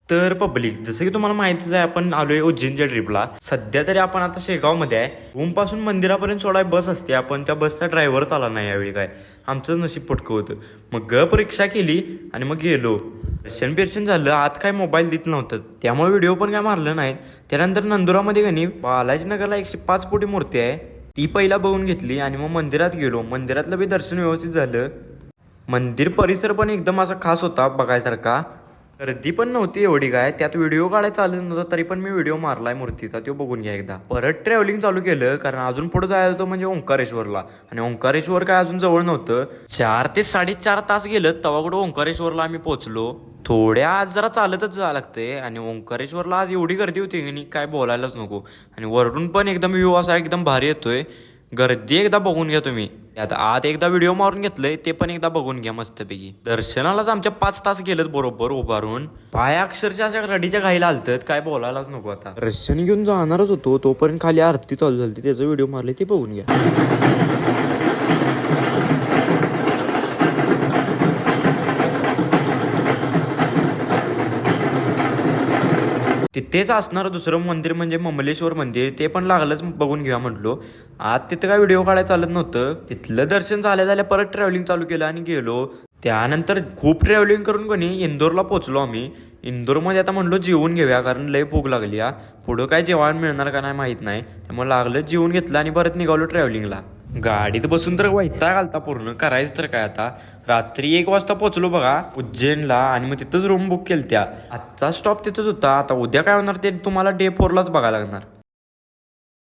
तर पब्लिक जसं की तुम्हाला माहितीच आहे, आपण आलोय उज्जैनच्या ट्रिपला. सध्या तरी आपण आता शेगावमध्ये आहे. रूमपासून मंदिरापर्यंत सोडाय बस असते, आपण त्या बसचा ड्रायव्हरच आला नाही यावेळी. काय आमचं नशीब पटकं होतं. मग परीक्षा केली आणि मग गेलो. दर्शन झालं. आत काय मोबाईल देत नव्हतं, त्यामुळे व्हिडिओ पण काय मारलं नाहीत. त्यानंतर नंदुरामध्ये गणी बालाजीनगरला 105 कोटी मूर्ती आहे, ती पहिला बघून घेतली आणि मग मंदिरात गेलो. मंदिरातलं बी दर्शन व्यवस्थित झालं. मंदिर परिसर पण एकदम असा खास होता बघायसारखा. गर्दी पण नव्हती एवढी काय, त्यात व्हिडिओ काढायला चालत नव्हतं, तरी पण मी व्हिडिओ मारलाय मूर्तीचा, तो बघून घ्या एकदा. परत ट्रॅव्हलिंग चालू केलं, कारण अजून पुढे जायला होतं म्हणजे ओंकारेश्वरला. आणि ओंकारेश्वर काय अजून जवळ नव्हतं. 4 ते 4.5 तास गेलं तेव्हा कुठं ओंकारेश्वरला आम्ही पोहोचलो. थोड्या आज जरा चालतच जावं लागतंय आणि ओंकारेश्वरला आज एवढी गर्दी होती की काय बोलायलाच नको. आणि वरडून पण एकदम व्ह्यू असा एकदम भारी येतोय. गर्दी एकदा बघून घ्या तुम्ही. आता आत एकदा व्हिडिओ मारून घेतलंय, ते पण एकदा बघून घ्या मस्तपैकी. दर्शनालाच आमच्या 5 तास गेलेत बरोबर उभारून. पाय अक्षरशः अशा रडीच्या घाईला आलतात, काय बोलायलाच नको. आता दर्शन घेऊन जाणारच होतो, तोपर्यंत खाली आरती चालू झाली, त्याचा व्हिडिओ मारले, ते बघून घ्या. तिथेच असणारं दुसरं मंदिर म्हणजे ममलेश्वर मंदिर, ते पण लागलंच बघून घेऊया म्हटलो. आज तिथं काय व्हिडिओ काढायला चालत नव्हतं. तिथलं दर्शन झाल्या परत ट्रॅव्हलिंग चालू केलं आणि गेलो. त्यानंतर खूप ट्रॅव्हलिंग करून कोणी इंदोरला पोहोचलो आम्ही. इंदोरमध्ये आता म्हणलो जेवून घेऊया, कारण लय भूक लागली. पुढं काय जेवण मिळणार का नाही माहीत नाही, त्यामुळे लागलं जेवून घेतलं आणि परत निघालो ट्रॅव्हलिंगला. गाडीत बसून तर वैताग आलता पूर्ण. करायचं तर काय आता. रात्री 1 वाजता पोहोचलो बघा उज्जैनला, आणि मग तिथंच रूम बुक केली. त्या आजचा स्टॉप तिथंच होता. आता उद्या काय होणार ते तुम्हाला डे 4लाच बघायला लागणार.